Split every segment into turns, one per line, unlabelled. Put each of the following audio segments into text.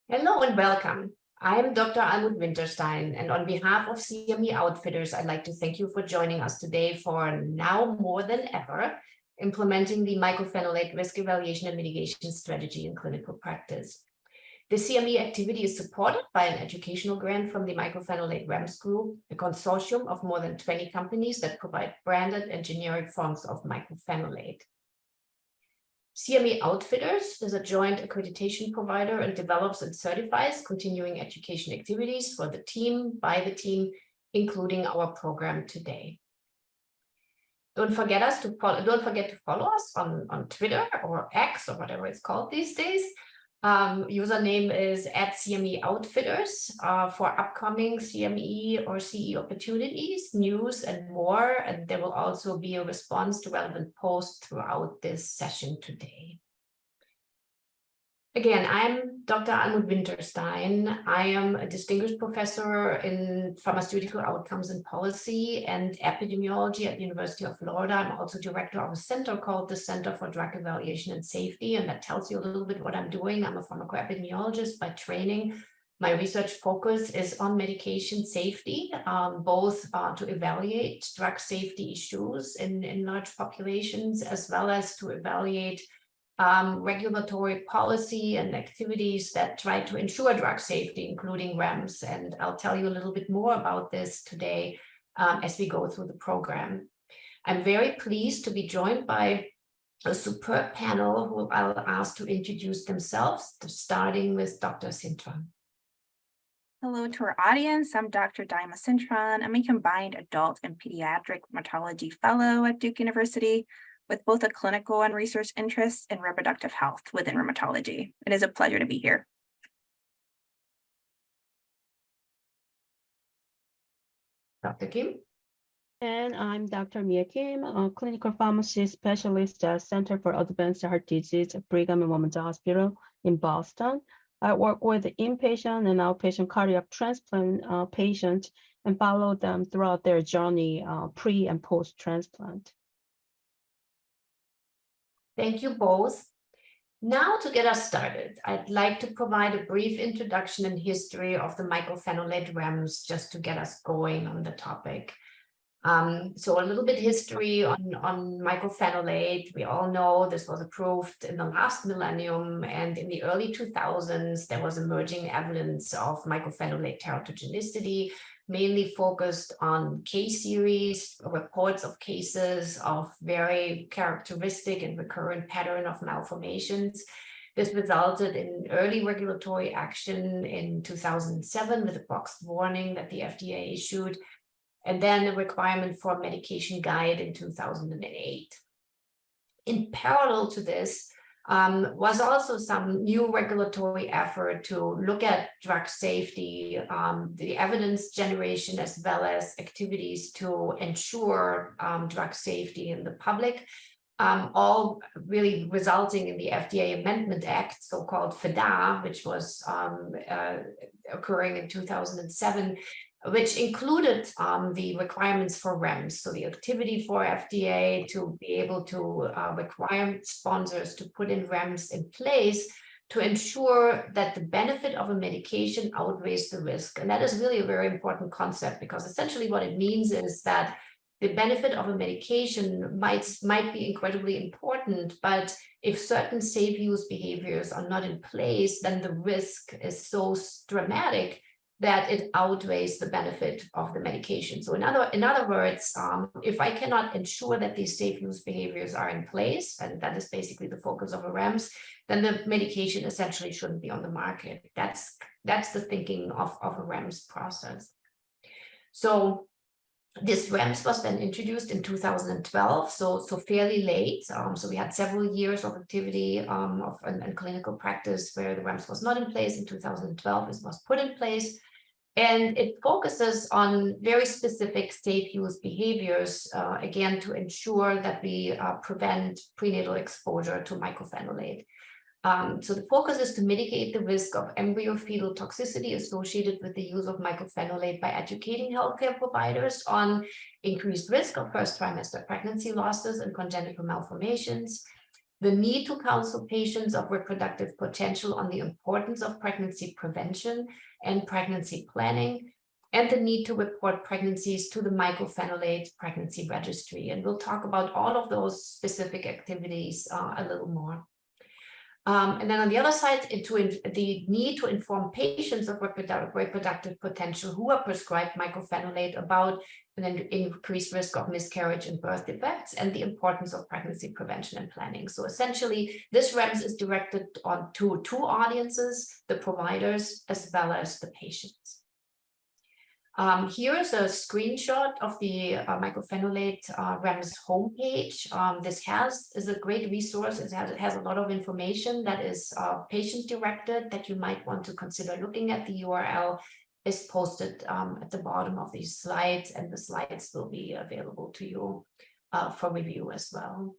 Hello and welcome. I am Dr. Almut Winterstein, and on behalf of CME Outfitters, I'd like to thank you for joining us today for now more than ever, implementing the mycophenolate risk evaluation and mitigation strategy in clinical practice. The CME activity is supported by an educational grant from the Mycophenolate REMS Group, a consortium of more than 20 companies that provide branded and generic forms of mycophenolate. CME Outfitters is a joint accreditation provider and develops and certifies continuing education activities for the team, by the team, including our program today. Don't forget to follow us on Twitter or X or whatever it's called these days. Username is @CME Outfitters for upcoming CME or CE opportunities, news, and more. And there will also be a response to relevant posts throughout this session today. Again, I'm Dr. Almut Winterstein. I am a distinguished professor in pharmaceutical outcomes and policy and epidemiology at the University of Florida. I'm also director of a center called the Center for Drug Evaluation and Safety, and that tells you a little bit what I'm doing. I'm a pharmacoepidemiologist by training. My research focus is on medication safety, both to evaluate drug safety issues in large populations, as well as to evaluate regulatory policy and activities that try to ensure drug safety, including REMS. And I'll tell you a little bit more about this today as we go through the program. I'm very pleased to be joined by a superb panel who I'll ask to introduce themselves, starting with Dr. Cintron.
Hello to our audience. I'm Dr. Daima Cintron. I'm a combined adult and pediatric rheumatology fellow at Duke University, with both a clinical and research interest in reproductive health within rheumatology. It is a pleasure to be here.
Dr. Kim.
And I'm Dr. Mia Kim, a clinical pharmacy specialist at Center for Advanced Heart Disease at Brigham and Women's Hospital in Boston. I work with inpatient and outpatient cardiac transplant patients and follow them throughout their journey pre and post-transplant.
Thank you both. Now, to get us started, I'd like to provide a brief introduction and history of the mycophenolate REMS just to get us going on the topic. So a little bit history on mycophenolate. We all know this was approved in the last millennium, and in the early 2000s, there was emerging evidence of mycophenolate teratogenicity, mainly focused on case series, reports of cases of very characteristic and recurrent pattern of malformations. This resulted in early regulatory action in 2007 with a boxed warning that the FDA issued, and then a requirement for a medication guide in 2008. In parallel to this, was also some new regulatory effort to look at drug safety, the evidence generation, as well as activities to ensure drug safety in the public, all really resulting in the FDA Amendment Act, so-called FDAA, which was occurring in 2007, which included the requirements for REMS, so the activity for FDA to be able to require sponsors to put in REMS in place to ensure that the benefit of a medication outweighs the risk. And that is really a very important concept, because essentially what it means is that the benefit of a medication might be incredibly important, but if certain safe use behaviors are not in place, then the risk is so dramatic that it outweighs the benefit of the medication. So in other words, if I cannot ensure that these safe use behaviors are in place, and that is basically the focus of a REMS, then the medication essentially shouldn't be on the market. That's the thinking of a REMS process. So this REMS was then introduced in 2012, so fairly late. So we had several years of activity and clinical practice where the REMS was not in place. In 2012, it was put in place, and it focuses on very specific safe use behaviors, again, to ensure that we prevent prenatal exposure to mycophenolate. So the focus is to mitigate the risk of embryo-fetal toxicity associated with the use of mycophenolate by educating healthcare providers on increased risk of first trimester pregnancy losses and congenital malformations, the need to counsel patients of reproductive potential on the importance of pregnancy prevention and pregnancy planning, and the need to report pregnancies to the Mycophenolate pregnancy registry. And we'll talk about all of those specific activities a little more. And then on the other side, the need to inform patients of reproductive potential who are prescribed mycophenolate about an increased risk of miscarriage and birth defects and the importance of pregnancy prevention and planning. So essentially, this REMS is directed to two audiences, the providers as well as the patients. Here is a screenshot of the Mycophenolate REMS homepage. This is a great resource. It has a lot of information that is patient-directed that you might want to consider looking at. The URL is posted at the bottom of these slides, and the slides will be available to you for review as well.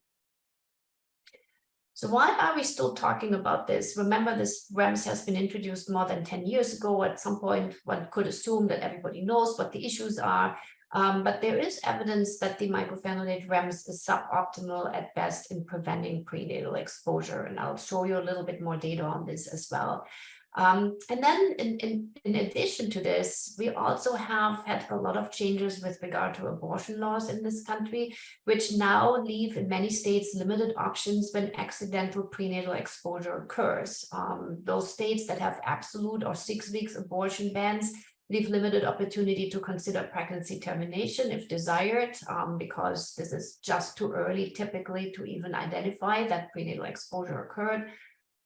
So why are we still talking about this? Remember, this REMS has been introduced more than 10 years ago. At some point, one could assume that everybody knows what the issues are, but there is evidence that the mycophenolate REMS is suboptimal at best in preventing prenatal exposure. And I'll show you a little bit more data on this as well. And then in addition to this, we also have had a lot of changes with regard to abortion laws in this country, which now leave in many states limited options when accidental prenatal exposure occurs. Those states that have absolute or 6 weeks abortion bans leave limited opportunity to consider pregnancy termination if desired, because this is just too early typically to even identify that prenatal exposure occurred.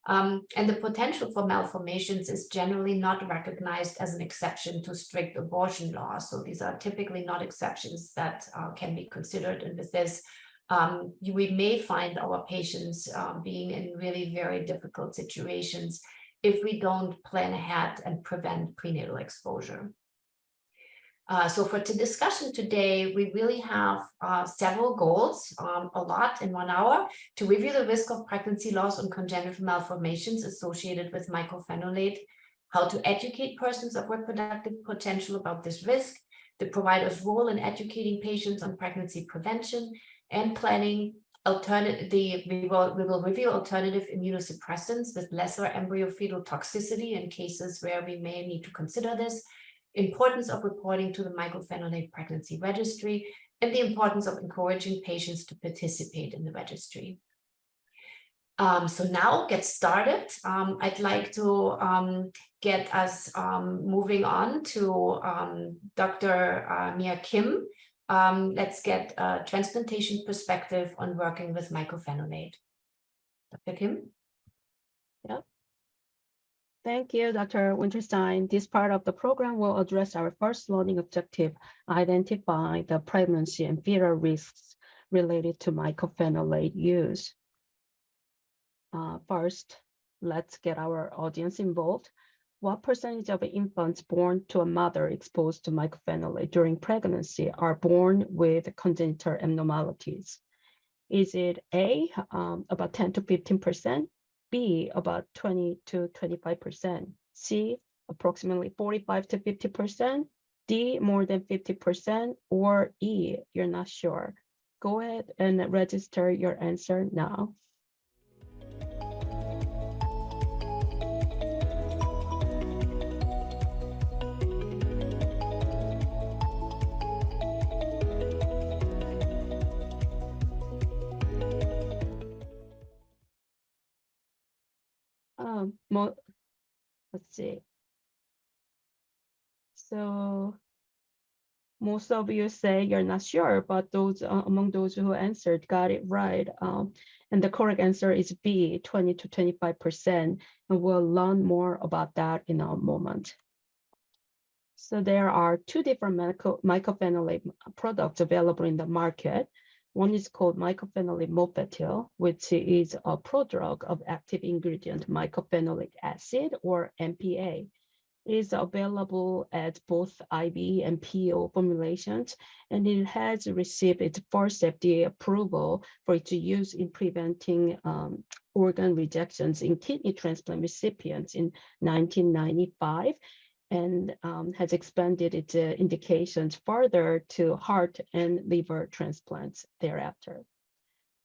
And the potential for malformations is generally not recognized as an exception to strict abortion laws. So these are typically not exceptions that can be considered. And with this, we may find our patients being in really very difficult situations if we don't plan ahead and prevent prenatal exposure. So for the discussion today, we really have several goals, a lot in 1 hour, to review the risk of pregnancy loss and congenital malformations associated with mycophenolate, how to educate persons of reproductive potential about this risk, the provider's role in educating patients on pregnancy prevention and planning. We will review alternative immunosuppressants with lesser embryo-fetal toxicity in cases where we may need to consider this, importance of reporting to the Mycophenolate pregnancy registry, and the importance of encouraging patients to participate in the registry. So now get started. I'd like to get us moving on to Dr. Mia Kim. Let's get a transplantation perspective on working with mycophenolate. Dr. Kim?
Yeah. Thank you, Dr. Winterstein. This part of the program will address our first learning objective, identify the pregnancy and fetal risks related to mycophenolate use. First, let's get our audience involved. What percentage of infants born to a mother exposed to mycophenolate during pregnancy are born with congenital abnormalities? Is it A, about 10 to 15%? B, about 20 to 25%, C, approximately 45 to 50%, D, more than 50%, or E, you're not sure. Go ahead and register your answer now. Let's see. So most of you say you're not sure, but those among those who answered got it right. And the correct answer is B, 20 to 25%. And we'll learn more about that in a moment. So there are two different mycophenolate products available in the market. One is called mycophenolate mofetil, which is a prodrug of active ingredient mycophenolic acid, or MPA. It is available at both IV and PO formulations, and it has received its first FDA approval for its use in preventing organ rejections in kidney transplant recipients in 1995. And has expanded its indications further to heart and liver transplants thereafter.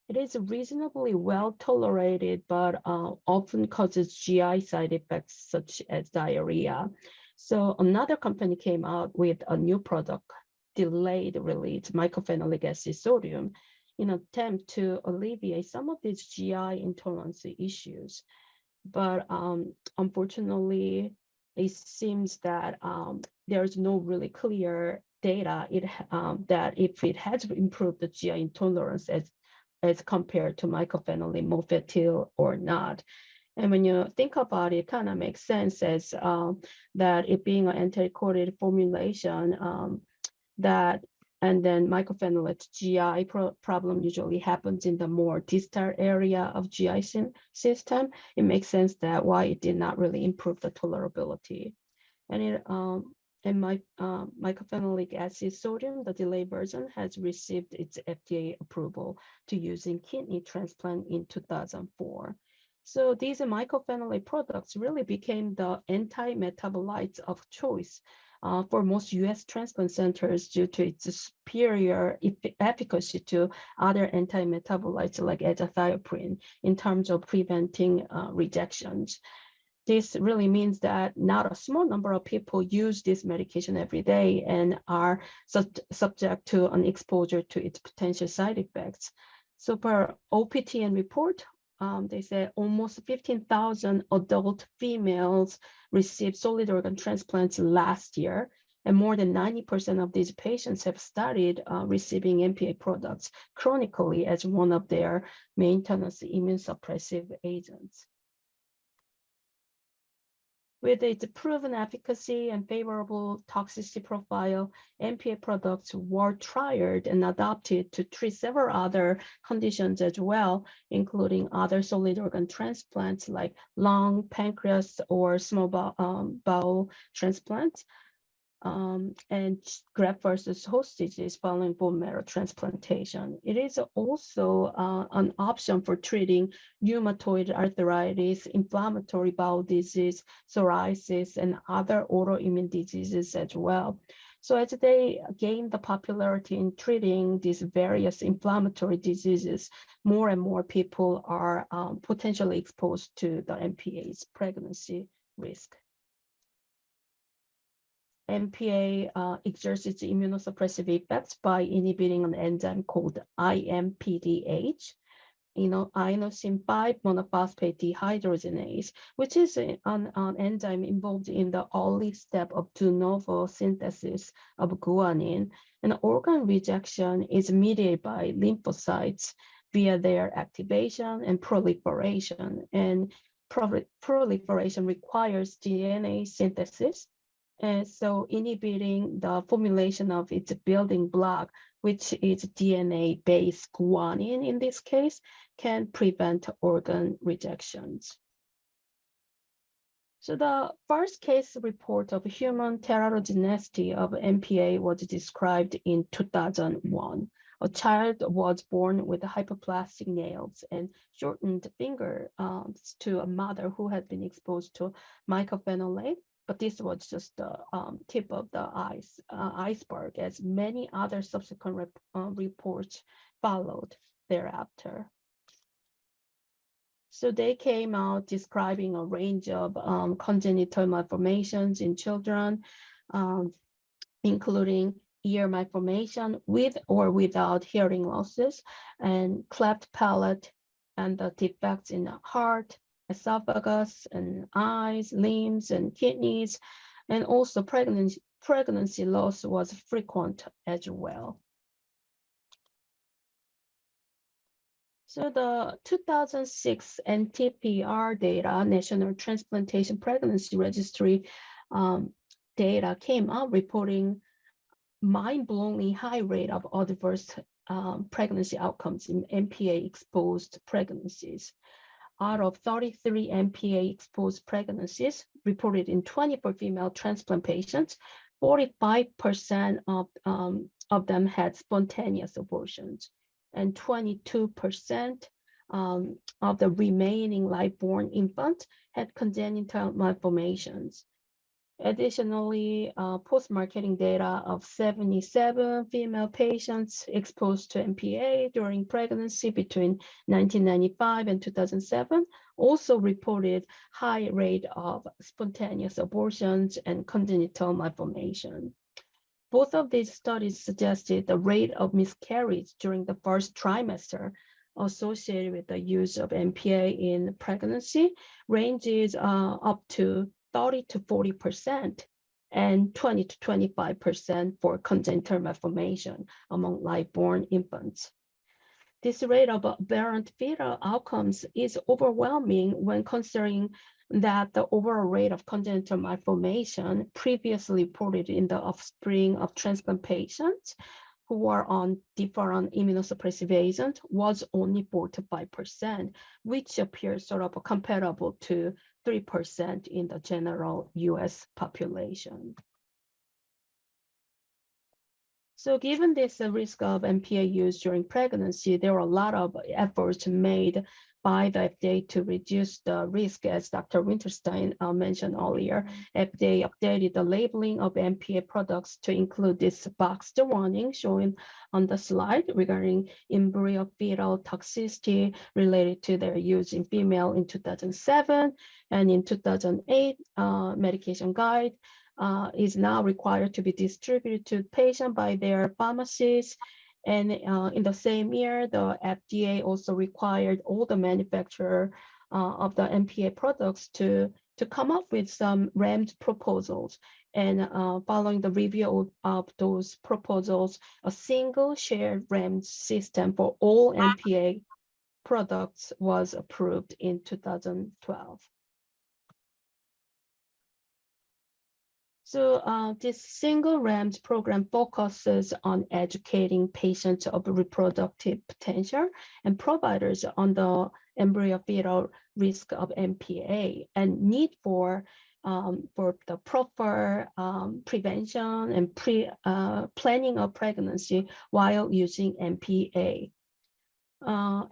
It is reasonably well tolerated, but often causes GI side effects such as diarrhea. So another company came out with a new product, delayed release mycophenolic acid sodium, in an attempt to alleviate some of these GI intolerance issues. But unfortunately, it seems that there's no really clear data that if it has improved the GI intolerance as compared to mycophenolate mofetil or not. And when you think about it, it kind of makes sense as that it being an anti-coated formulation that, and then mycophenolate GI problem usually happens in the more distal area of GI system. It makes sense that why it did not really improve the tolerability. And it mycophenolic acid sodium, the delayed version, has received its FDA approval to use in kidney transplant in 2004. So these mycophenolate products really became the anti-metabolites of choice for most US transplant centers due to its superior efficacy to other anti-metabolites like azathioprine in terms of preventing rejections. This really means that not a small number of people use this medication every day and are subject to an exposure to its potential side effects. So per OPTN report, they say almost 15,000 adult females received solid organ transplants last year, and more than 90% of these patients have started receiving MPA products chronically as one of their maintenance immunosuppressive agents. With its proven efficacy and favorable toxicity profile, MPA products were trialed and adopted to treat several other conditions as well, including other solid organ transplants like lung, pancreas, or small bowel transplants, and graft versus host disease following bone marrow transplantation. It is also an option for treating rheumatoid arthritis, inflammatory bowel disease, psoriasis, and other autoimmune diseases as well. So as they gain the popularity in treating these various inflammatory diseases, more and more people are potentially exposed to the MPA's pregnancy risk. MPA exerts its immunosuppressive effects by inhibiting an enzyme called IMPDH, inosine 5 monophosphate dehydrogenase, which is an enzyme involved in the early step of de novo synthesis of guanine. And organ rejection is mediated by lymphocytes via their activation and proliferation. And proliferation requires DNA synthesis. And so inhibiting the formulation of its building block, which is DNA-based guanine in this case, can prevent organ rejections. So the first case report of human teratogenicity of MPA was described in 2001. A child was born with hypoplastic nails and shortened fingers to a mother who had been exposed to mycophenolate. But this was just the tip of the iceberg, as many other subsequent reports followed thereafter. So they came out describing a range of congenital malformations in children, including ear malformation with or without hearing losses, and cleft palate, and the defects in the heart, esophagus, and eyes, limbs, and kidneys, and also pregnancy loss was frequent as well. So the 2006 NTPR data, National Transplantation Pregnancy Registry data came out reporting mind-blowingly high rate of adverse pregnancy outcomes in MPA-exposed pregnancies. Out of 33 MPA-exposed pregnancies reported in 24 female transplant patients, 45% of them had spontaneous abortions, and 22% of the remaining live-born infants had congenital malformations. Additionally, post-marketing data of 77 female patients exposed to MPA during pregnancy between 1995 and 2007 also reported high rate of spontaneous abortions and congenital malformation. Both of these studies suggested the rate of miscarriage during the first trimester associated with the use of MPA in pregnancy ranges up to 30 to 40% and 20 to 25% for congenital malformation among live-born infants. This rate of aberrant fetal outcomes is overwhelming when considering that the overall rate of congenital malformation previously reported in the offspring of transplant patients who are on different immunosuppressive agents was only 4 to 5%, which appears sort of comparable to 3% in the general US population. So given this risk of MPA use during pregnancy, there are a lot of efforts made by the FDA to reduce the risk, as Dr. Winterstein mentioned earlier. FDA updated the labeling of MPA products to include this boxed warning shown on the slide regarding embryo-fetal toxicity related to their use in female in 2007, and in 2008, medication guide is now required to be distributed to patient by their pharmacies. And in the same year, the FDA also required all the manufacturer of the MPA products to come up with some REMS proposals. And following the review of those proposals, a single shared REMS system for all MPA products was approved in 2012. So this single REMS program focuses on educating patients of reproductive potential and providers on the embryo-fetal risk of MPA and need for the proper prevention and planning of pregnancy while using MPA.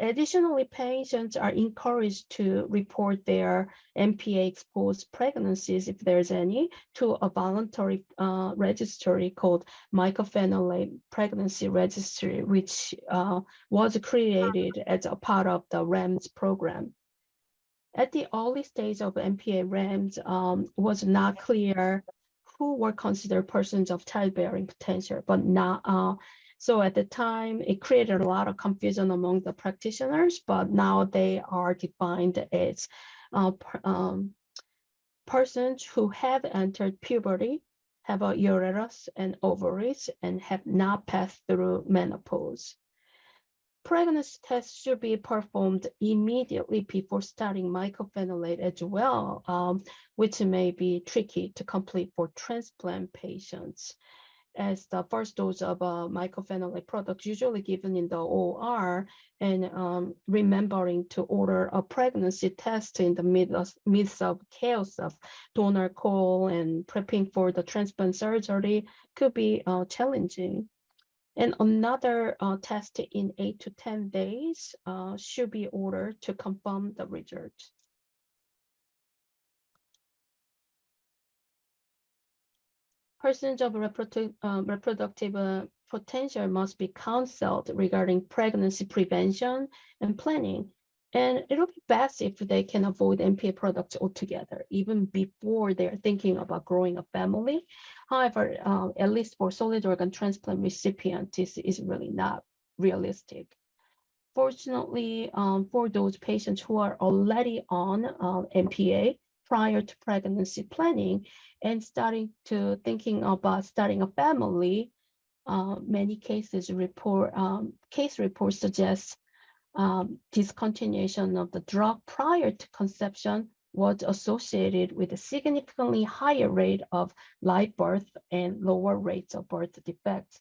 Additionally, patients are encouraged to report their MPA-exposed pregnancies, if there's any, to a voluntary registry called Mycophenolate Pregnancy Registry, which was created as a part of the REMS program. At the early stage of MPA REMS, was not clear who were considered persons of childbearing potential, but now so at the time, it created a lot of confusion among the practitioners, but now they are defined as persons who have entered puberty, have a uterus and ovaries, and have not passed through menopause. Pregnancy tests should be performed immediately before starting mycophenolate as well, which may be tricky to complete for transplant patients, as the first dose of a mycophenolate product usually given in the OR, and remembering to order a pregnancy test in the midst of chaos of donor call and prepping for the transplant surgery could be challenging. And another test in 8 to 10 days should be ordered to confirm the result. Persons of reproductive potential must be counseled regarding pregnancy prevention and planning. And it'll be best if they can avoid MPA products altogether, even before they're thinking about growing a family. However, at least for solid organ transplant recipients, this is really not realistic. Fortunately, for those patients who are already on MPA prior to pregnancy planning and thinking about starting a family, many cases case reports suggest discontinuation of the drug prior to conception was associated with a significantly higher rate of live birth and lower rates of birth defects.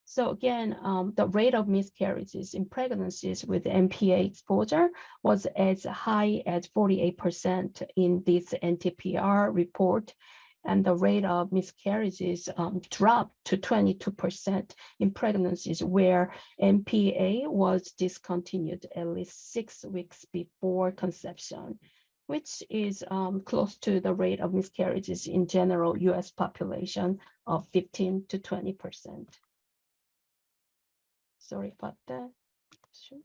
So again, the rate of miscarriages in pregnancies with MPA exposure was as high as 48% in this NTPR report, and the rate of miscarriages dropped to 22% in pregnancies where MPA was discontinued at least 6 weeks before conception. which is close to the rate of miscarriages in general US population of 15 to 20%. Sorry about that. Sure.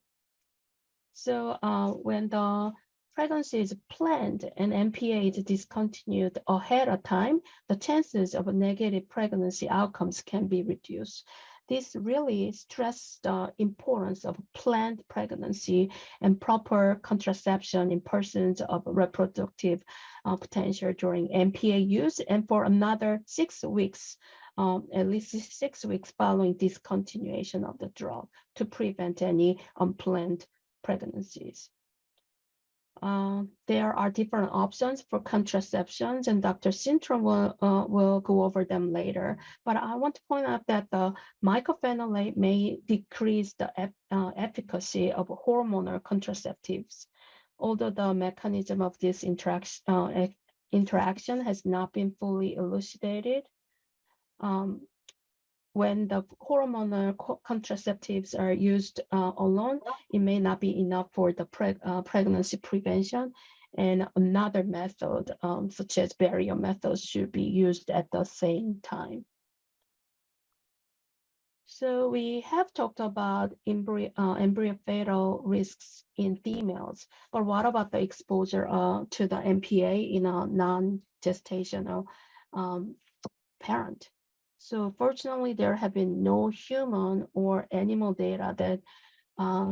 So when the pregnancy is planned and MPA is discontinued ahead of time, the chances of negative pregnancy outcomes can be reduced. This really stresses the importance of planned pregnancy and proper contraception in persons of reproductive potential during MPA use, and for another 6 weeks, at least 6 weeks following discontinuation of the drug to prevent any unplanned pregnancies. There are different options for contraceptions, and Dr. Cintron will go over them later. But I want to point out that the mycophenolate may decrease the efficacy of hormonal contraceptives, although the mechanism of this interaction has not been fully elucidated. When the hormonal contraceptives are used alone, it may not be enough for the pregnancy prevention, and another method, such as barrier methods, should be used at the same time. So we have talked about embryo fetal risks in females, but what about the exposure to the MPA in a non-gestational parent? So fortunately, there have been no human or animal data that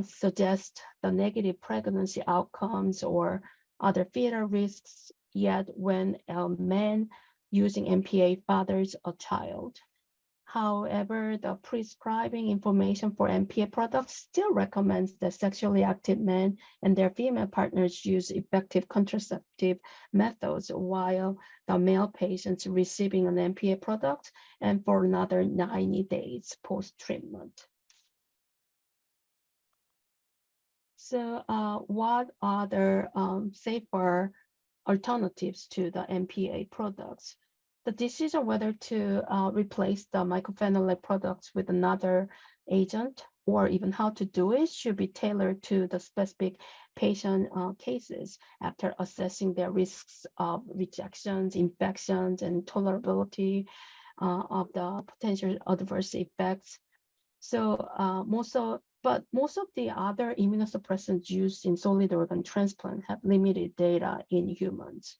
suggest the negative pregnancy outcomes or other fetal risks yet when a man using MPA fathers a child. However, the prescribing information for MPA products still recommends that sexually active men and their female partners use effective contraceptive methods while the male patients receiving an MPA product and for another 90 days post-treatment. So what are the safer alternatives to the MPA products? The decision whether to replace the mycophenolate products with another agent or even how to do it should be tailored to the specific patient cases after assessing their risks of rejections, infections, and tolerability of the potential adverse effects. So most of the other immunosuppressants used in solid organ transplant have limited data in humans.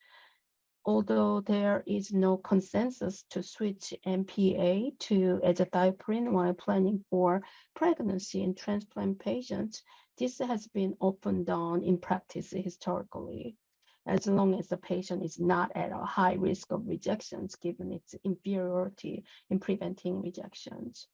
Although there is no consensus to switch MPA to azathioprine while planning for pregnancy in transplant patients, this has been often done in practice historically, as long as the patient is not at a high risk of rejections given its inferiority in preventing rejections.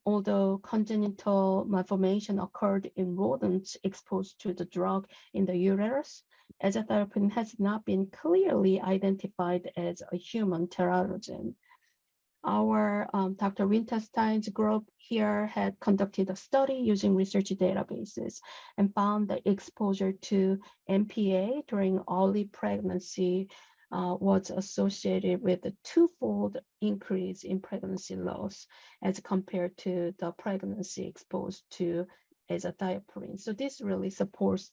Although congenital malformation occurred in rodents exposed to the drug in the uterus, azathioprine has not been clearly identified as a human teratogen. Our Dr. Winterstein's group here had conducted a study using research databases and found that exposure to MPA during early pregnancy was associated with a twofold increase in pregnancy loss as compared to the pregnancy exposed to azathioprine. So this really supports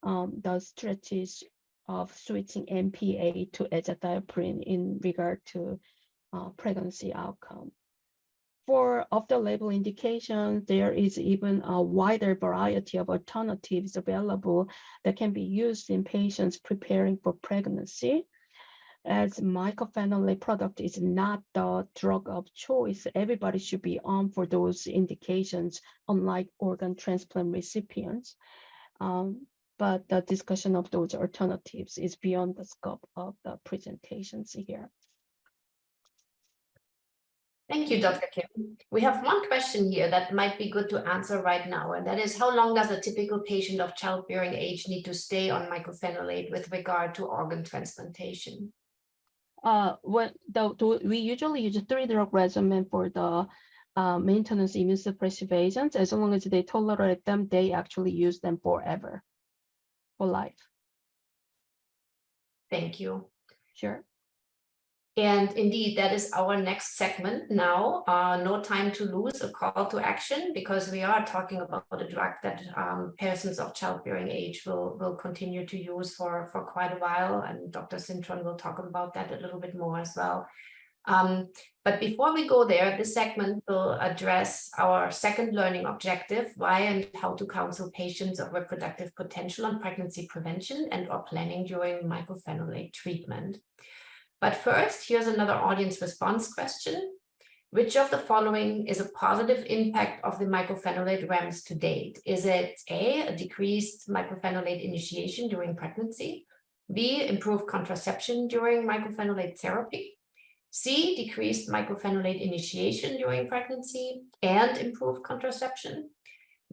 the strategy of switching MPA to azathioprine in regard to pregnancy outcome. For off-the-label indication, there is even a wider variety of alternatives available that can be used in patients preparing for pregnancy. As mycophenolate product is not the drug of choice, everybody should be on for those indications, unlike organ transplant recipients. But the discussion of those alternatives is beyond the scope of the presentations here.
Thank you, Dr. Kim. We have one question here that might be good to answer right now, and that is, how long does a typical patient of childbearing age need to stay on mycophenolate with regard to organ transplantation?
We usually use a 3-drug regimen for the maintenance immunosuppressive agents. As long as they tolerate them, they actually use them forever, for life.
Thank you.
Sure.
And indeed, that is our next segment now. No time to lose, a call to action, because we are talking about a drug that persons of childbearing age will continue to use for quite a while. And Dr. Cintron will talk about that a little bit more as well. But before we go there, this segment will address our second learning objective, why and how to counsel patients of reproductive potential on pregnancy prevention and or planning during mycophenolate treatment. But first, here's another audience response question. Which of the following is a positive impact of the mycophenolate REMS to date? Is it A, decreased mycophenolate initiation during pregnancy, B, improved contraception during mycophenolate therapy, C, decreased mycophenolate initiation during pregnancy and improved contraception,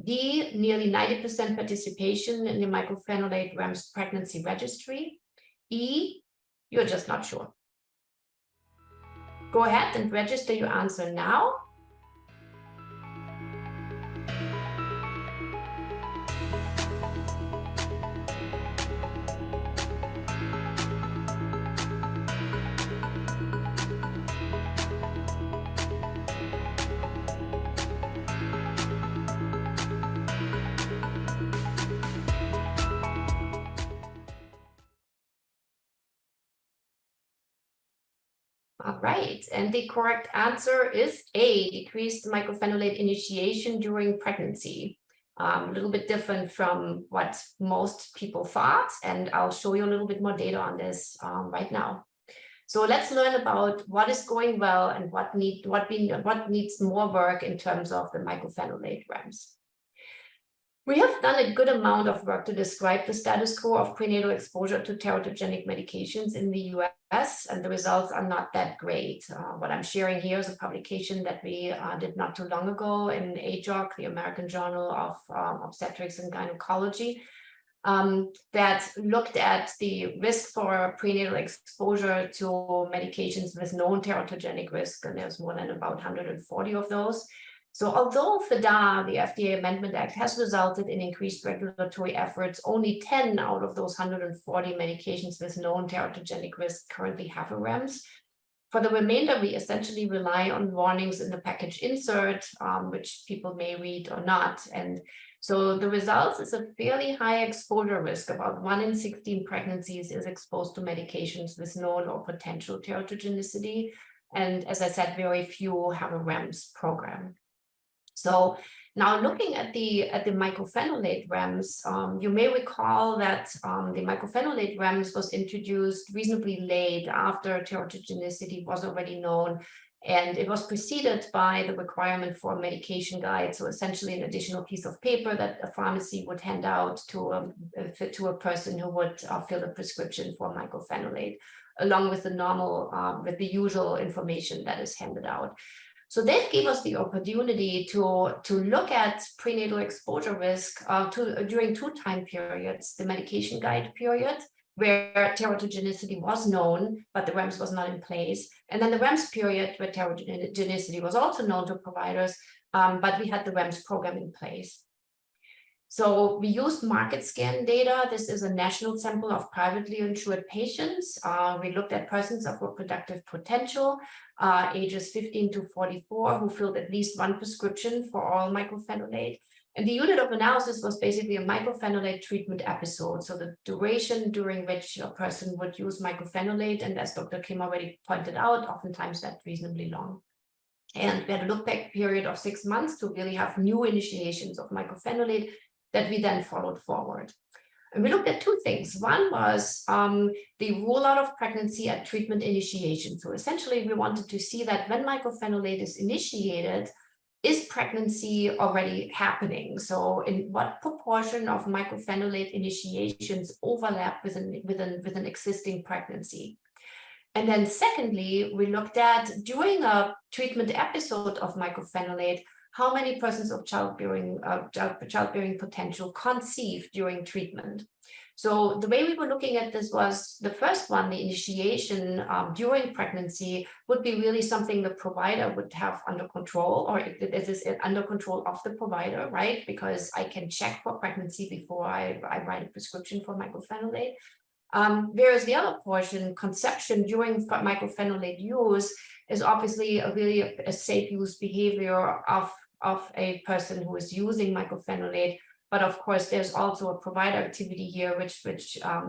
D, nearly 90% participation in the mycophenolate REMS pregnancy registry, E, you're just not sure. Go ahead and register your answer now. All right, and the correct answer is A, decreased mycophenolate initiation during pregnancy. A little bit different from what most people thought, and I'll show you a little bit more data on this right now. So let's learn about what is going well and what needs more work in terms of the mycophenolate REMS. We have done a good amount of work to describe the status quo of prenatal exposure to teratogenic medications in the US, and the results are not that great. What I'm sharing here is a publication that we did not too long ago in AJOC, the American Journal of Obstetrics and Gynecology, that looked at the risk for prenatal exposure to medications with known teratogenic risk, and there's more than about 140 of those. So although FDAA, the FDA Amendment Act, has resulted in increased regulatory efforts, only 10 out of those 140 medications with known teratogenic risk currently have a REMS. For the remainder, we essentially rely on warnings in the package insert, which people may read or not. And so the results is a fairly high exposure risk. About 1 in 16 pregnancies is exposed to medications with known or potential teratogenicity. And as I said, very few have a REMS program. So now looking at the mycophenolate REMS, you may recall that the mycophenolate REMS was introduced reasonably late after teratogenicity was already known, and it was preceded by the requirement for a medication guide. So essentially an additional piece of paper that a pharmacy would hand out to a person who would fill a prescription for mycophenolate, along with the usual information that is handed out. So that gave us the opportunity to look at prenatal exposure risk during 2 time periods: the medication guide period, where teratogenicity was known, but the REMS was not in place, and then the REMS period, where teratogenicity was also known to providers, but we had the REMS program in place. So we used market scan data. This is a national sample of privately insured patients. We looked at persons of reproductive potential, ages 15 to 44, who filled at least 1 prescription for oral mycophenolate. And the unit of analysis was basically a mycophenolate treatment episode. So the duration during which a person would use mycophenolate, and as Dr. Kim already pointed out, oftentimes that's reasonably long. And we had a look back period of 6 months to really have new initiations of mycophenolate that we then followed forward. And we looked at 2 things. One was the rule out of pregnancy at treatment initiation. So essentially, we wanted to see that when mycophenolate is initiated, is pregnancy already happening? So in what proportion of mycophenolate initiations overlap with an existing pregnancy? And then secondly, we looked at, during a treatment episode of mycophenolate, how many persons of childbearing potential conceived during treatment. So the way we were looking at this was the first one, the initiation during pregnancy, would be really something the provider would have under control, or it is under control of the provider, right? Because I can check for pregnancy before I write a prescription for mycophenolate. Whereas the other portion, conception during mycophenolate use, is obviously a safe use behavior of a person who is using mycophenolate. But of course, there's also a provider activity here, which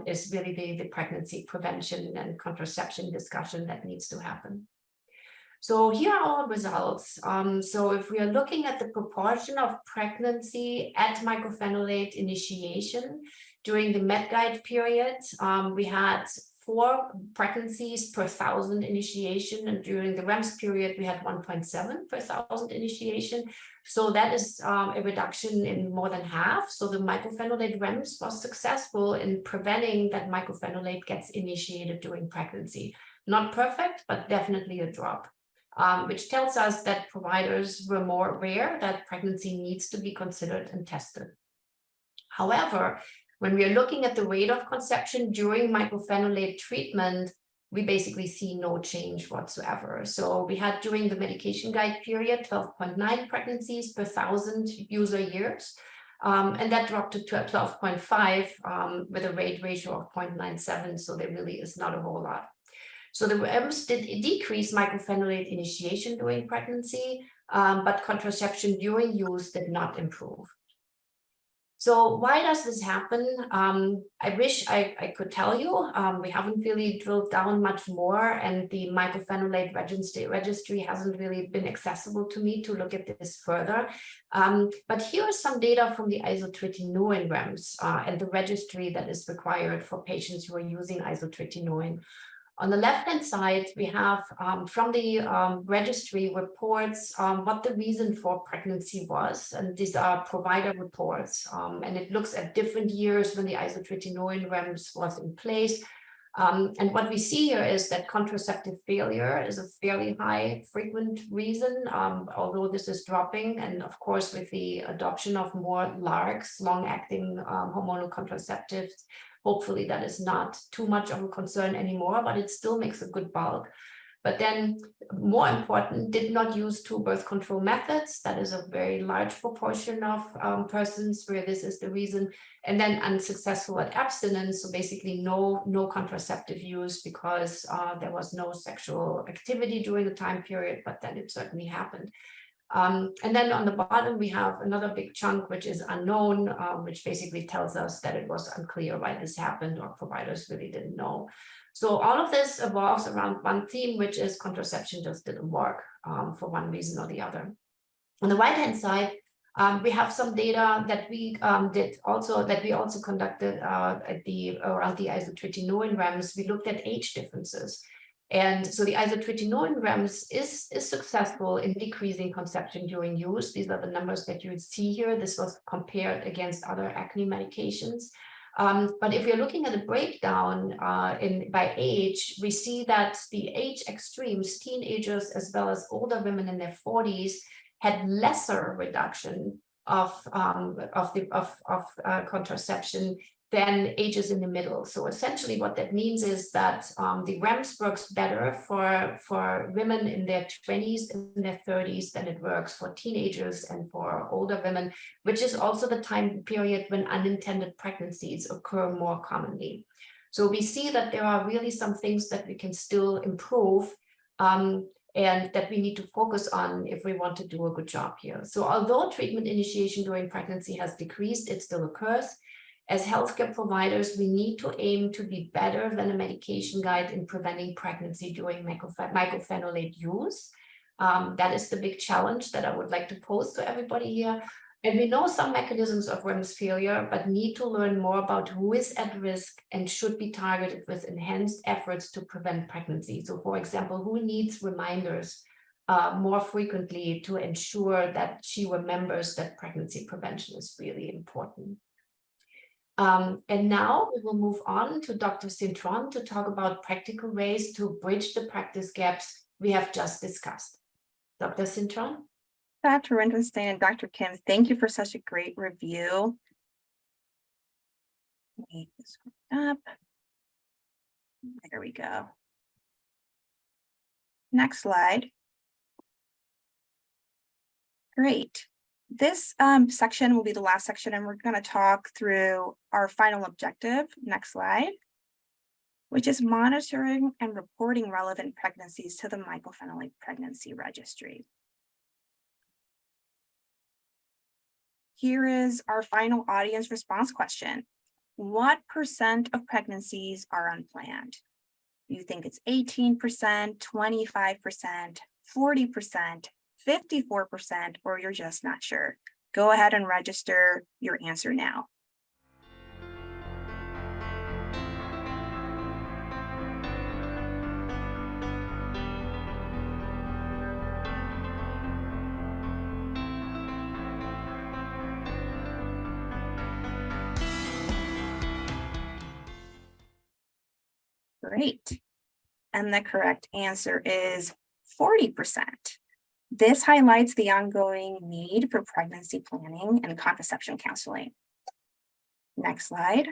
is really the pregnancy prevention and contraception discussion that needs to happen. So here are our results. So if we are looking at the proportion of pregnancy at mycophenolate initiation during the MedGuide period, we had 4 pregnancies per 1,000 initiation, and during the REMS period, we had 1.7 per 1,000 initiation. So that is a reduction in more than half. So the mycophenolate REMS was successful in preventing that mycophenolate gets initiated during pregnancy. Not perfect, but definitely a drop. Which tells us that providers were more aware that pregnancy needs to be considered and tested. However, when we are looking at the rate of conception during mycophenolate treatment, we basically see no change whatsoever. So we had during the medication guide period 12.9 pregnancies per 1,000 user years, and that dropped to 12.5 with a rate ratio of 0.97. So there really is not a whole lot. So the REMS did decrease mycophenolate initiation during pregnancy, but contraception during use did not improve. So why does this happen? I wish I could tell you. We haven't really drilled down much more, and the mycophenolate registry hasn't really been accessible to me to look at this further. But here are some data from the isotretinoin REMS and the registry that is required for patients who are using isotretinoin. On the left-hand side, we have from the registry reports what the reason for pregnancy was, and these are provider reports, and it looks at different years when the isotretinoin REMS was in place. And what we see here is that contraceptive failure is a fairly high frequent reason, although this is dropping. And of course, with the adoption of more LARCs, long-acting hormonal contraceptives, hopefully that is not too much of a concern anymore, but it still makes a good bulk. But then more important, did not use 2 birth control methods. That is a very large proportion of persons where this is the reason. And then unsuccessful at abstinence. So basically no contraceptive use because there was no sexual activity during the time period, but then it certainly happened. And then on the bottom, we have another big chunk, which is unknown, which basically tells us that it was unclear why this happened or providers really didn't know. So all of this evolves around one theme, which is contraception just didn't work for one reason or the other. On the right-hand side, we have some data that we also conducted around the isotretinoin REMS. We looked at age differences. And so the isotretinoin REMS is successful in decreasing conception during use. These are the numbers that you would see here. This was compared against other acne medications. But if you're looking at a breakdown by age, we see that the age extremes, teenagers as well as older women in their 40s, had lesser reduction of contraception than ages in the middle. So essentially what that means is that the REMS works better for women in their 20s and their 30s than it works for teenagers and for older women, which is also the time period when unintended pregnancies occur more commonly. So we see that there are really some things that we can still improve and that we need to focus on if we want to do a good job here. So although treatment initiation during pregnancy has decreased, it still occurs. As healthcare providers, we need to aim to be better than a medication guide in preventing pregnancy during mycophenolate use. That is the big challenge that I would like to pose to everybody here. And we know some mechanisms of REMS failure, but need to learn more about who is at risk and should be targeted with enhanced efforts to prevent pregnancy. So for example, who needs reminders more frequently to ensure that she remembers that pregnancy prevention is really important. And now we will move on to Dr. Cintron to talk about practical ways to bridge the practice gaps we have just discussed. Dr. Cintron?
Dr. Rindenstein and Dr. Kim, thank you for such a great review. Let me just up. There we go. Next slide. Great. This section will be the last section, and we're going to talk through our final objective. Next slide. which is monitoring and reporting relevant pregnancies to the Mycophenolate Pregnancy Registry. Here is our final audience response question. What % of pregnancies are unplanned? You think it's 18%, 25%, 40%, 54%, or you're just not sure? Go ahead and register your answer now. Great. And the correct answer is 40%. This highlights the ongoing need for pregnancy planning and contraception counseling. Next slide.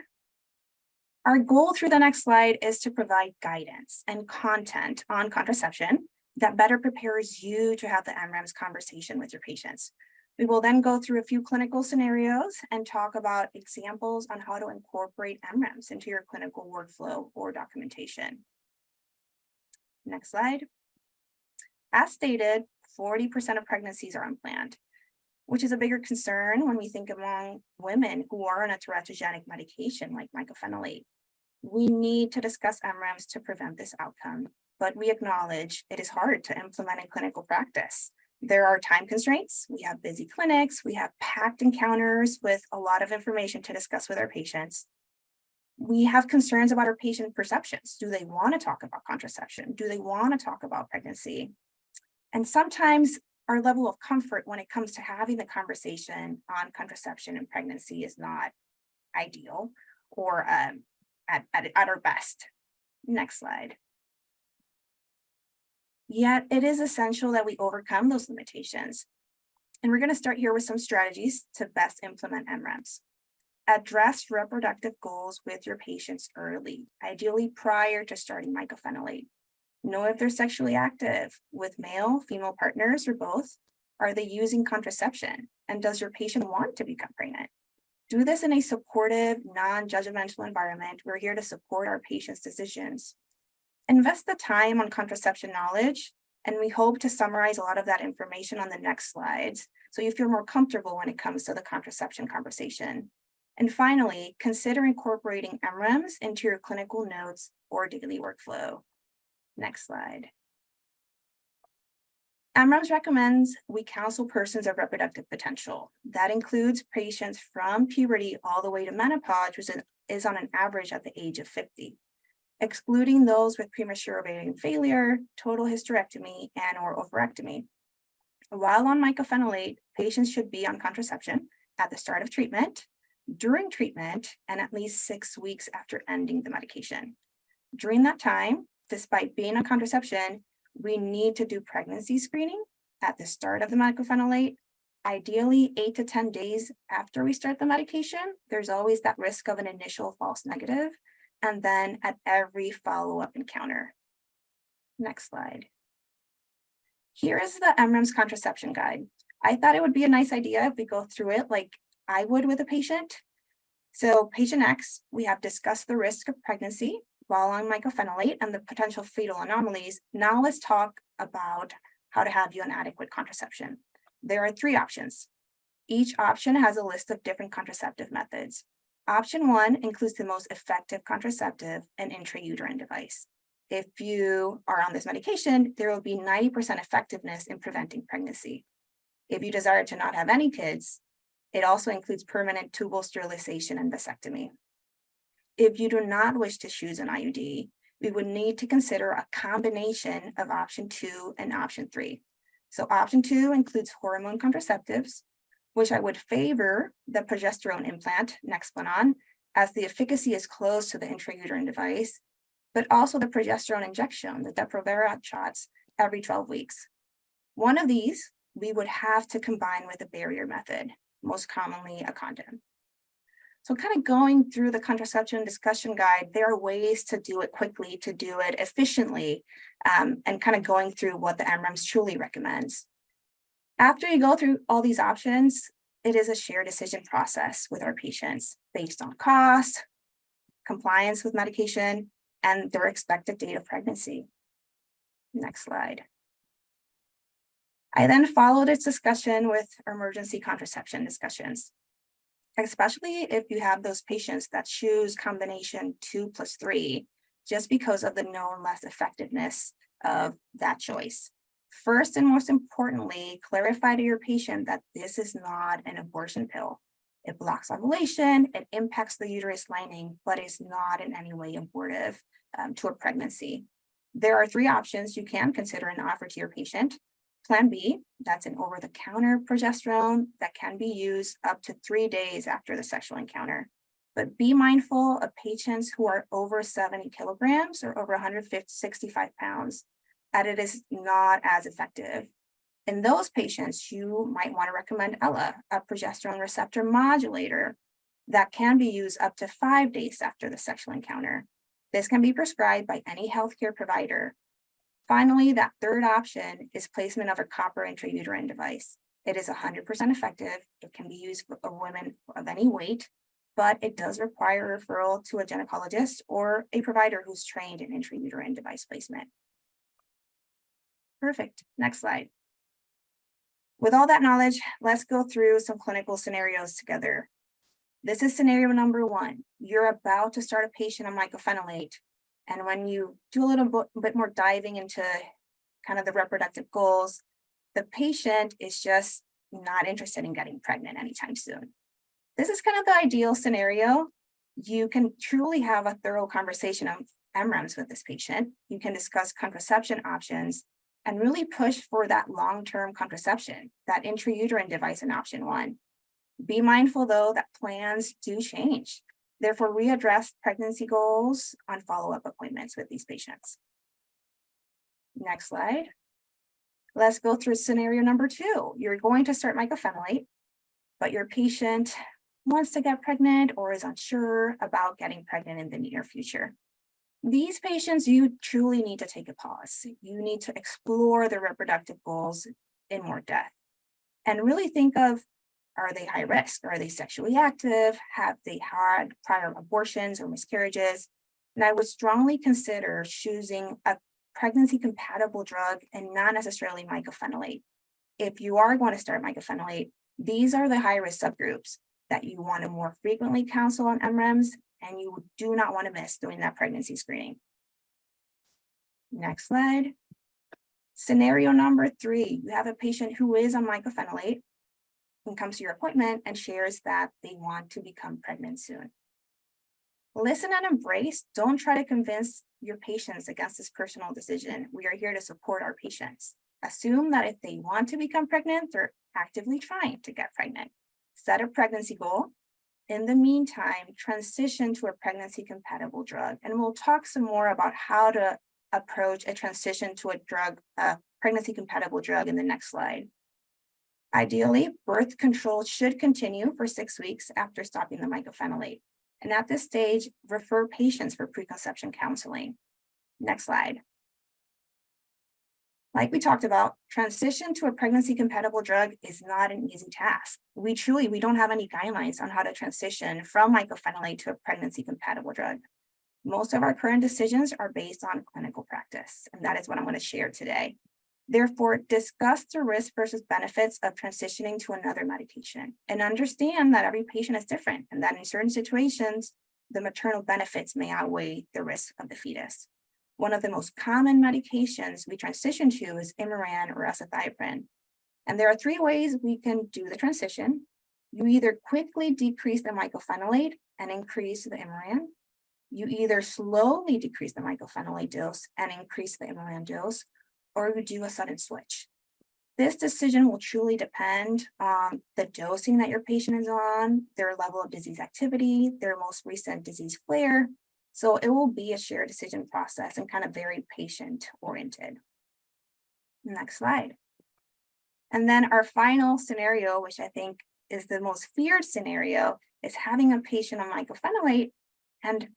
Our goal through the next slide is to provide guidance and content on contraception that better prepares you to have the MREMS conversation with your patients. We will then go through a few clinical scenarios and talk about examples on how to incorporate MREMS into your clinical workflow or documentation. Next slide. As stated, 40% of pregnancies are unplanned, which is a bigger concern when we think among women who are on a teratogenic medication like mycophenolate. We need to discuss MREMS to prevent this outcome, but we acknowledge it is hard to implement in clinical practice. There are time constraints, we have busy clinics, we have packed encounters with a lot of information to discuss with our patients. We have concerns about our patient perceptions. Do they want to talk about contraception? Do they want to talk about pregnancy? And sometimes our level of comfort when it comes to having the conversation on contraception and pregnancy is not ideal or at our best. Next slide. Yet it is essential that we overcome those limitations. And we're going to start here with some strategies to best implement MREMS. Address reproductive goals with your patients early, ideally prior to starting mycophenolate. Know if they're sexually active with male, female partners, or both. Are they using contraception? And does your patient want to become pregnant? Do this in a supportive, non-judgmental environment. We're here to support our patients' decisions. Invest the time on contraception knowledge, and we hope to summarize a lot of that information on the next slides, so you feel more comfortable when it comes to the contraception conversation. And finally, consider incorporating MREMS into your clinical notes or daily workflow. Next slide. MREMS recommends we counsel persons of reproductive potential. That includes patients from puberty all the way to menopause, which is on an average at the age of 50. Excluding those with premature ovarian failure, total hysterectomy, and or ovarectomy. While on mycophenolate, patients should be on contraception at the start of treatment, during treatment, and at least 6 weeks after ending the medication. During that time, despite being on contraception, we need to do pregnancy screening at the start of the mycophenolate, ideally 8 to 10 days after we start the medication. There's always that risk of an initial false negative, and then at every follow-up encounter. Next slide. Here is the MREMS contraception guide. I thought it would be a nice idea if we go through it like I would with a patient. So patient X, we have discussed the risk of pregnancy while on mycophenolate and the potential fetal anomalies. Now let's talk about how to have you on adequate contraception. There are 3 options. Each option has a list of different contraceptive methods. Option 1 includes the most effective contraceptive and intrauterine device. If you are on this medication, there will be 90% effectiveness in preventing pregnancy. If you desire to not have any kids, it also includes permanent tubal sterilization and vasectomy. If you do not wish to choose an IUD, we would need to consider a combination of option 2 and option 3. So option 2 includes hormone contraceptives, which I would favor the progesterone implant, Nexplanon, as the efficacy is close to the intrauterine device, but also the progesterone injection, the Depo-Provera shots, every 12 weeks. One of these we would have to combine with a barrier method, most commonly a condom. So kind of going through the contraception discussion guide, there are ways to do it quickly, to do it efficiently, and kind of going through what the MREMS truly recommends. After you go through all these options, it is a shared decision process with our patients based on cost, compliance with medication, and their expected date of pregnancy. Next slide. I then followed its discussion with emergency contraception discussions, especially if you have those patients that choose combination 2+3, just because of the known less effectiveness of that choice. First and most importantly, clarify to your patient that this is not an abortion pill. It blocks ovulation, it impacts the uterus lining, but is not in any way abortive to a pregnancy. There are 3 options you can consider and offer to your patient. Plan B, that's an over-the-counter progesterone that can be used up to 3 days after the sexual encounter. But be mindful of patients who are over 70 kilograms or over 165 pounds, that it is not as effective. In those patients, you might want to recommend Ella, a progesterone receptor modulator that can be used up to 5 days after the sexual encounter. This can be prescribed by any healthcare provider. Finally, that third option is placement of a copper intrauterine device. It is 100% effective. It can be used for women of any weight, but it does require a referral to a gynecologist or a provider who's trained in intrauterine device placement. Perfect. Next slide. With all that knowledge, let's go through some clinical scenarios together. This is scenario number 1. You're about to start a patient on mycophenolate. And when you do a little bit more diving into kind of the reproductive goals, the patient is just not interested in getting pregnant anytime soon. This is kind of the ideal scenario. You can truly have a thorough conversation of MREMS with this patient. You can discuss contraception options and really push for that long-term contraception, that intrauterine device in option 1. Be mindful though that plans do change. Therefore, readdress pregnancy goals on follow-up appointments with these patients. Next slide. Let's go through scenario number 2. You're going to start mycophenolate, but your patient wants to get pregnant or is unsure about getting pregnant in the near future. These patients, you truly need to take a pause. You need to explore their reproductive goals in more depth and really think of, are they high risk? Are they sexually active? Have they had prior abortions or miscarriages? And I would strongly consider choosing a pregnancy compatible drug and not necessarily mycophenolate. If you are going to start mycophenolate, these are the high risk subgroups that you want to more frequently counsel on MREMS, and you do not want to miss doing that pregnancy screening. Next slide. Scenario number 3, you have a patient who is on mycophenolate and comes to your appointment and shares that they want to become pregnant soon. Listen and embrace. Don't try to convince your patients against this personal decision. We are here to support our patients. Assume that if they want to become pregnant, they're actively trying to get pregnant. Set a pregnancy goal. In the meantime, transition to a pregnancy compatible drug. And we'll talk some more about how to approach a transition to a pregnancy compatible drug in the next slide. Ideally, birth control should continue for 6 weeks after stopping the mycophenolate. And at this stage, refer patients for preconception counseling. Next slide. Like we talked about, transition to a pregnancy compatible drug is not an easy task. We don't have any guidelines on how to transition from mycophenolate to a pregnancy compatible drug. Most of our current decisions are based on clinical practice, and that is what I'm going to share today. Therefore, discuss the risk versus benefits of transitioning to another medication and understand that every patient is different and that in certain situations, the maternal benefits may outweigh the risk of the fetus. One of the most common medications we transition to is Imuran or azathioprine. And there are 3 ways we can do the transition. You either quickly decrease the mycophenolate and increase the Imuran. You either slowly decrease the mycophenolate dose and increase the Imuran dose, or you do a sudden switch. This decision will truly depend on the dosing that your patient is on, their level of disease activity, their most recent disease flare. So it will be a shared decision process and kind of very patient oriented. Next slide. And then our final scenario, which I think is the most feared scenario, is having a patient on mycophenolate and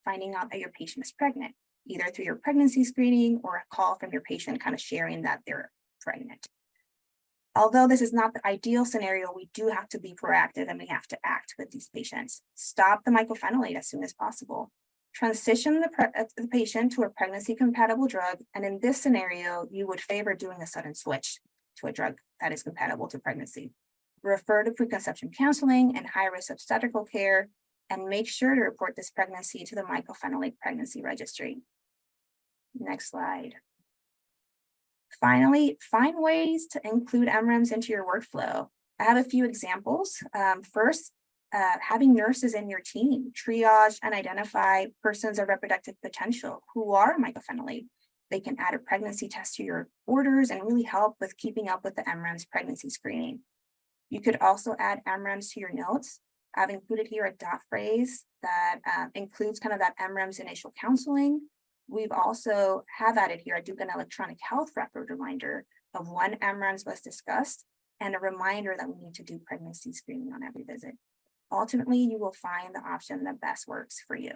finding out that your patient is pregnant, either through your pregnancy screening or a call from your patient kind of sharing that they're pregnant. Although this is not the ideal scenario, we do have to be proactive and we have to act with these patients. Stop the mycophenolate as soon as possible. transition the patient to a pregnancy-compatible drug, and in this scenario, you would favor doing a sudden switch to a drug that is compatible to pregnancy. Refer to preconception counseling and high-risk obstetrical care, and make sure to report this pregnancy to the Mycophenolate Pregnancy Registry. Next slide. Finally, find ways to include MREMS into your workflow. I have a few examples. First, having nurses in your team triage and identify persons of reproductive potential who are mycophenolate. They can add a pregnancy test to your orders and really help with keeping up with the MREMS pregnancy screening. You could also add MREMS to your notes. I've included here a dot phrase that includes kind of that MREMS initial counseling. We've also added here, I do an electronic health record reminder of when MREMS was discussed and a reminder that we need to do pregnancy screening on every visit. Ultimately, you will find the option that best works for you.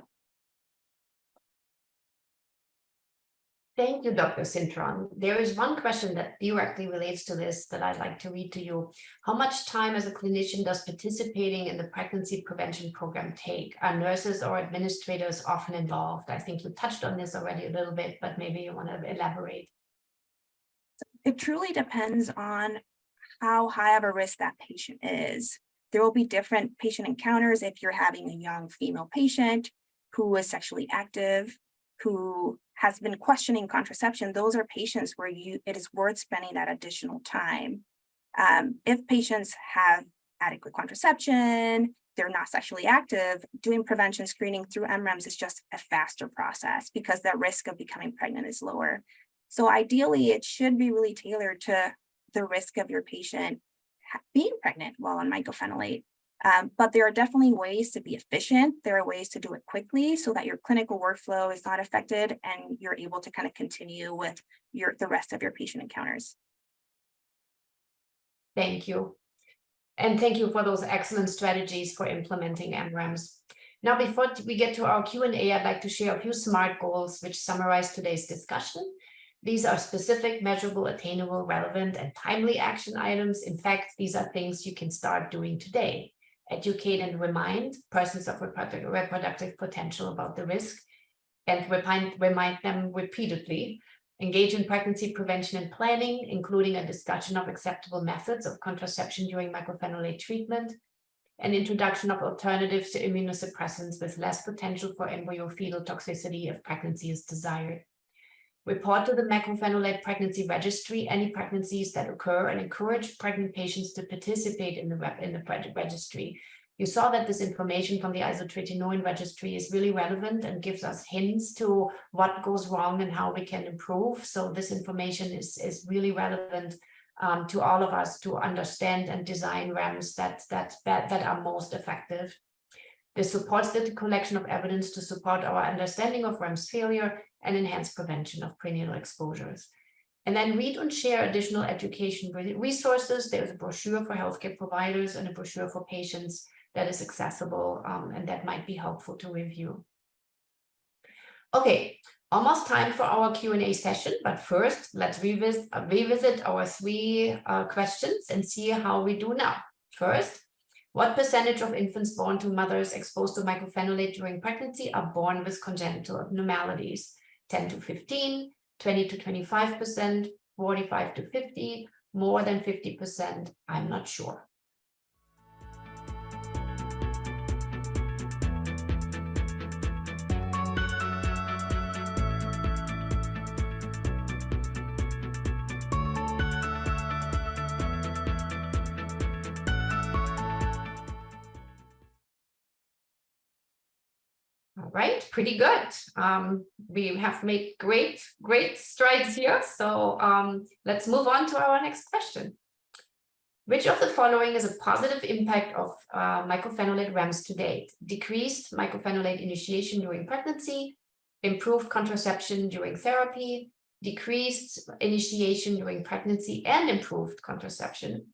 Thank you, Dr. Cintron. There is one question that directly relates to this that I'd like to read to you. How much time as a clinician does participating in the pregnancy prevention program take? Are nurses or administrators often involved? I think you touched on this already a little bit, but maybe you want to elaborate.
It truly depends on how high of a risk that patient is. There will be different patient encounters if you're having a young female patient who is sexually active, who has been questioning contraception. Those are patients where it is worth spending that additional time. If patients have adequate contraception, they're not sexually active, doing prevention screening through MREMS is just a faster process because the risk of becoming pregnant is lower. So ideally, it should be really tailored to the risk of your patient being pregnant while on mycophenolate. But there are definitely ways to be efficient. There are ways to do it quickly so that your clinical workflow is not affected and you're able to kind of continue with the rest of your patient encounters.
Thank you. And thank you for those excellent strategies for implementing MREMS. Now, before we get to our Q&A, I'd like to share a few SMART goals which summarize today's discussion. These are specific, measurable, attainable, relevant, and timely action items. In fact, these are things you can start doing today. Educate and remind persons of reproductive potential about the risk and remind them repeatedly. Engage in pregnancy prevention and planning, including a discussion of acceptable methods of contraception during mycophenolate treatment, and introduction of alternatives to immunosuppressants with less potential for embryo-fetal toxicity if pregnancy is desired. Report to the Mycophenolate Pregnancy Registry any pregnancies that occur and encourage pregnant patients to participate in the registry. You saw that this information from the isotretinoin registry is really relevant and gives us hints to what goes wrong and how we can improve. So this information is really relevant to all of us to understand and design REMS that are most effective. This supports the collection of evidence to support our understanding of REMS failure and enhance prevention of prenatal exposures. And then read and share additional education resources. There's a brochure for healthcare providers and a brochure for patients that is accessible and that might be helpful to review. Okay, almost time for our Q&A session, but first let's revisit our three questions and see how we do now. First, what percentage of infants born to mothers exposed to mycophenolate during pregnancy are born with congenital abnormalities? 10 to 15, 20 to 25%, 45 to 50, more than 50%, I'm not sure. All right, pretty good. We have made great strides here. So let's move on to our next question. Which of the following is a positive impact of mycophenolate REMS to date? Decreased mycophenolate initiation during pregnancy, improved contraception during therapy, decreased initiation during pregnancy and improved contraception,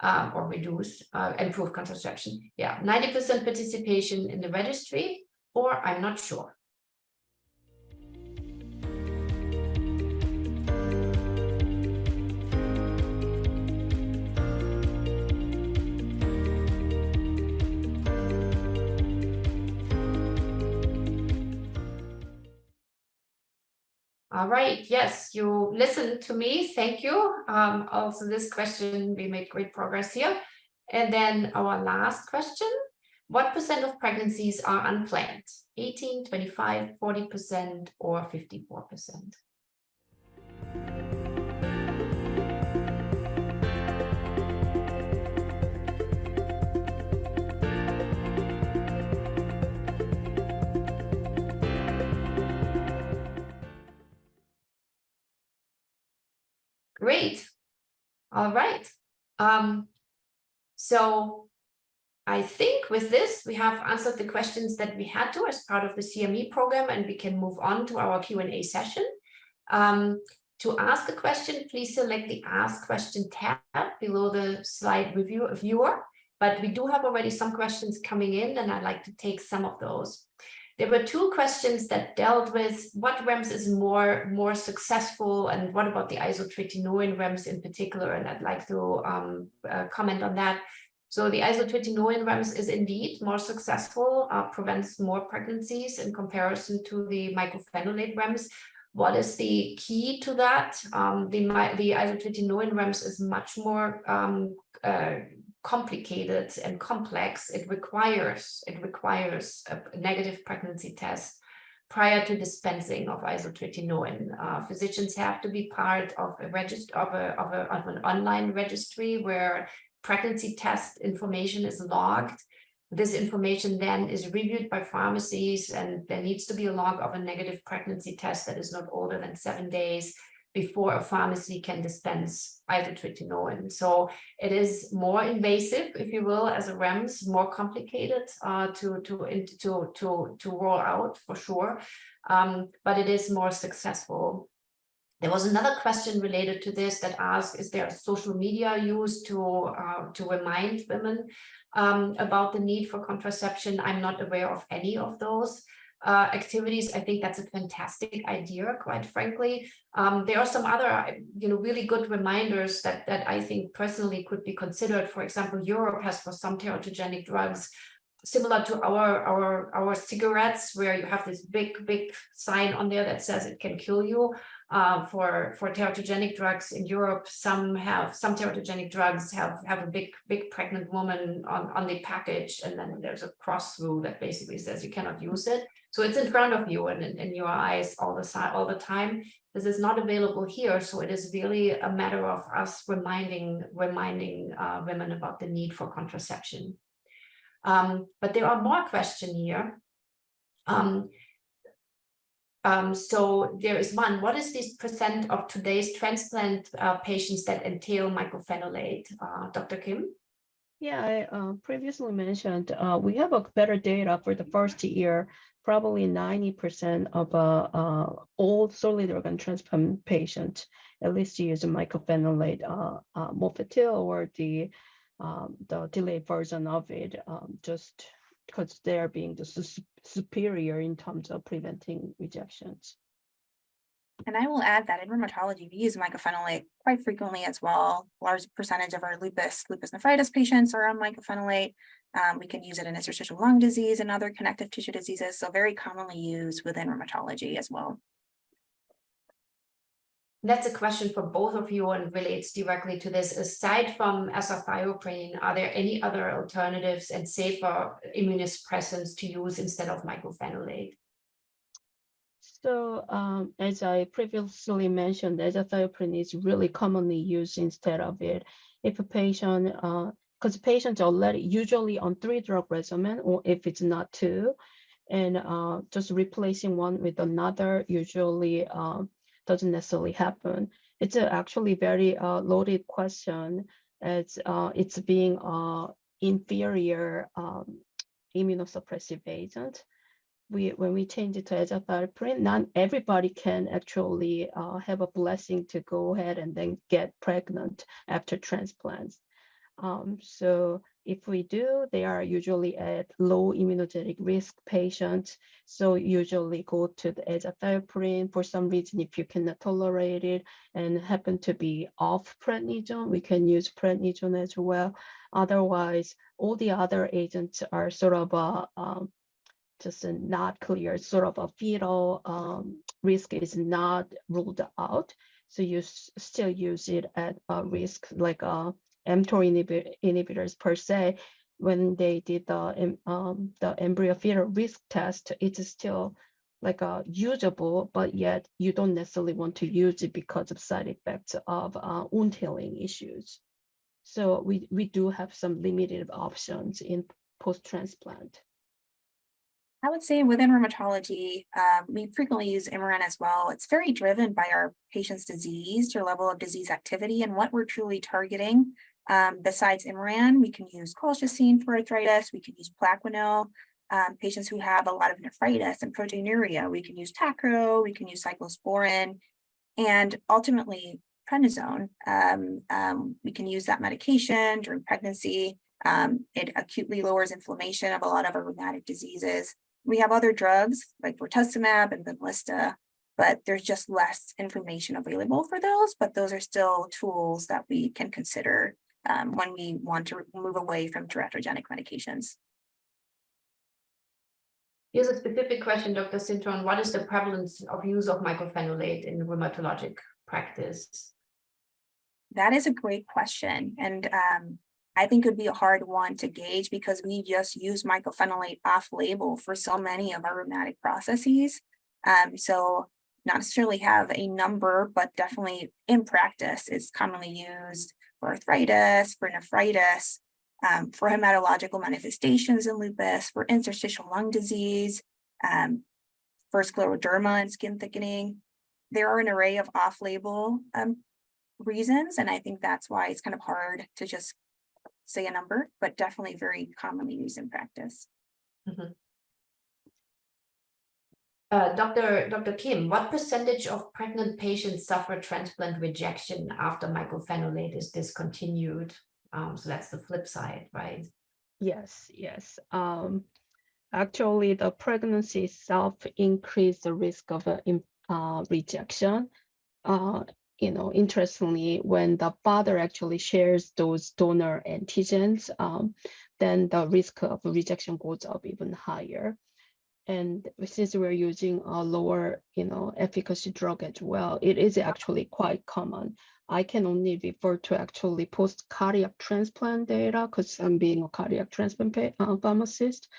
or reduced, improved contraception. Yeah, 90% participation in the registry, or I'm not sure. All right, yes, you listened to me, thank you. Also this question, we made great progress here. And then our last question, what percent of pregnancies are unplanned? 18, 25, 40%, or 54%? Great. All right. So I think with this, we have answered the questions that we had to as part of the CME program, and we can move on to our Q&A session. To ask a question, please select the Ask Question tab below the slide viewer. But we do have already some questions coming in, and I'd like to take some of those. There were two questions that dealt with what REMS is more successful, and what about the isotretinoin REMS in particular, and I'd like to comment on that. So the isotretinoin REMS is indeed more successful, prevents more pregnancies in comparison to the mycophenolate REMS. What is the key to that? The isotretinoin REMS is much more complicated and complex. It requires a negative pregnancy test prior to dispensing of isotretinoin. Physicians have to be part of an online registry where pregnancy test information is logged. This information then is reviewed by pharmacies, and there needs to be a log of a negative pregnancy test that is not older than 7 days before a pharmacy can dispense isotretinoin. So it is more invasive, if you will, as a REMS, more complicated to roll out for sure, but it is more successful. There was another question related to this that asked, is there social media used to remind women about the need for contraception? I'm not aware of any of those activities. I think that's a fantastic idea, quite frankly. There are some other, really good reminders that I think personally could be considered. For example, Europe has for some teratogenic drugs, similar to our cigarettes, where you have this big sign on there that says it can kill you. For teratogenic drugs in Europe, some teratogenic drugs have a big pregnant woman on the package, and then there's a cross through that basically says you cannot use it. So it's in front of you and in your eyes all the time. This is not available here, so it is really a matter of us reminding women about the need for contraception. But there are more questions here. So there is one. What is this percent of today's transplant patients that entail mycophenolate? Dr. Kim?
Yeah, I previously mentioned we have a better data for the first year. Probably 90% of all solid organ transplant patients at least use mycophenolate mofetil or the delayed version of it, just because they're being the superior in terms of preventing rejections.
And I will add that in rheumatology, we use mycophenolate quite frequently as well. A large percentage of our lupus nephritis patients are on mycophenolate. We can use it in interstitial lung disease and other connective tissue diseases, so very commonly used within rheumatology as well.
That's a question for both of you and relates directly to this. Aside from azathioprine, are there any other alternatives and safer immunosuppressants to use instead of mycophenolate?
So as I previously mentioned, azathioprine is really commonly used instead of it. If a patient, because patients are usually on 3-drug regimen, or if it's not 2, and just replacing one with another usually doesn't necessarily happen. It's actually very loaded question, as it's being inferior immunosuppressive agent. When we change it to azathioprine, not everybody can actually have a blessing to go ahead and then get pregnant after transplants. So if we do, they are usually at low immunogenic risk patients. So usually go to the azathioprine. For some reason, if you cannot tolerate it and happen to be off prednisone, we can use prednisone as well. Otherwise, all the other agents are sort of just not clear, sort of a fetal risk is not ruled out. So you still use it at a risk, like mTOR inhibitors per se. When they did the embryo fetal risk test, it's still like usable, but yet you don't necessarily want to use it because of side effects of wound healing issues. So we do have some limited options in post-transplant.
I would say within rheumatology, we frequently use MREMS as well. It's very driven by our patient's disease, their level of disease activity, and what we're truly targeting. Besides MREMS, we can use colchicine for arthritis. We can use Plaquenil. Patients who have a lot of nephritis and proteinuria, we can use Tacro, we can use cyclosporin, and ultimately prednisone. We can use that medication during pregnancy. It acutely lowers inflammation of a lot of our rheumatic diseases. We have other drugs like rituximab and Benlysta, but there's just less information available for those, but those are still tools that we can consider when we want to move away from teratogenic medications.
Here's a specific question, Dr. Cintron. What is the prevalence of use of mycophenolate in rheumatologic practice?
That is a great question. And I think it would be a hard one to gauge because we just use mycophenolate off-label for so many of our rheumatic processes. So not necessarily have a number, but definitely in practice is commonly used for arthritis, for nephritis, for hematological manifestations in lupus, for interstitial lung disease, for scleroderma and skin thickening. There are an array of off-label reasons, and I think that's why it's kind of hard to just say a number, but definitely very commonly used in practice.
Mm-hmm. Dr. Kim, what percentage of pregnant patients suffer transplant rejection after mycophenolate is discontinued? So that's the flip side, right?
Yes. Actually, the pregnancy itself increased the risk of rejection. Interestingly, when the father actually shares those donor antigens, then the risk of rejection goes up even higher. And since we're using a lower, efficacy drug as well, it is actually quite common. I can only refer to actually post-cardiac transplant data because I'm being a cardiac transplant pharmacist.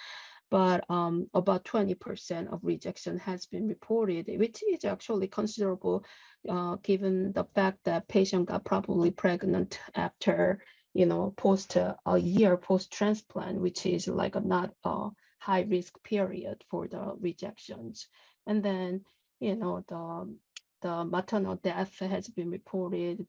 But about 20% of rejection has been reported, which is actually considerable given the fact that patient got probably pregnant after, a year post-transplant, which is like not a high risk period for the rejections. And then, the maternal death has been reported,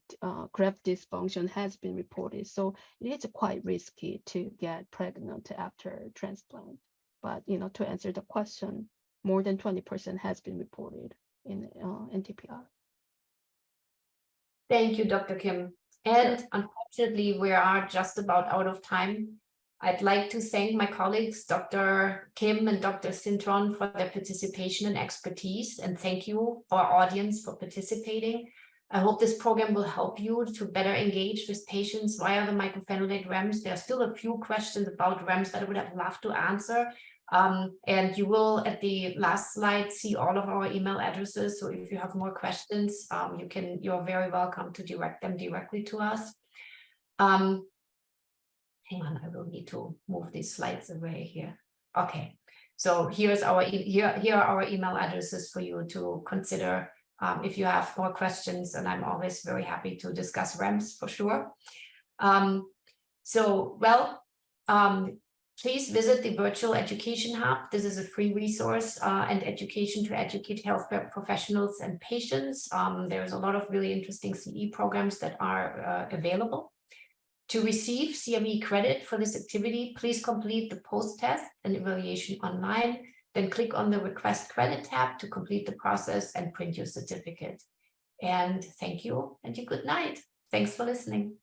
cleft dysfunction has been reported. So it is quite risky to get pregnant after transplant. But, to answer the question, more than 20% has been reported in NTPR.
Thank you, Dr. Kim. And unfortunately, we are just about out of time. I'd like to thank my colleagues, Dr. Kim and Dr. Cintron, for their participation and expertise. And thank you, our audience, for participating. I hope this program will help you to better engage with patients via the mycophenolate REMS. There are still a few questions about REMS that I would have loved to answer. And you will, at the last slide, see all of our email addresses. So if you have more questions, you're very welcome to direct them directly to us. Hang on, I will need to move these slides away here. Okay, so here are our email addresses for you to consider if you have more questions, and I'm always very happy to discuss REMS for sure. Please visit the Virtual Education Hub. This is a free resource and education to educate healthcare professionals and patients. There's a lot of really interesting CE programs that are available. To receive CME credit for this activity, please complete the post-test and evaluation online, then click on the Request Credit tab to complete the process and print your certificate. And thank you and good night. Thanks for listening.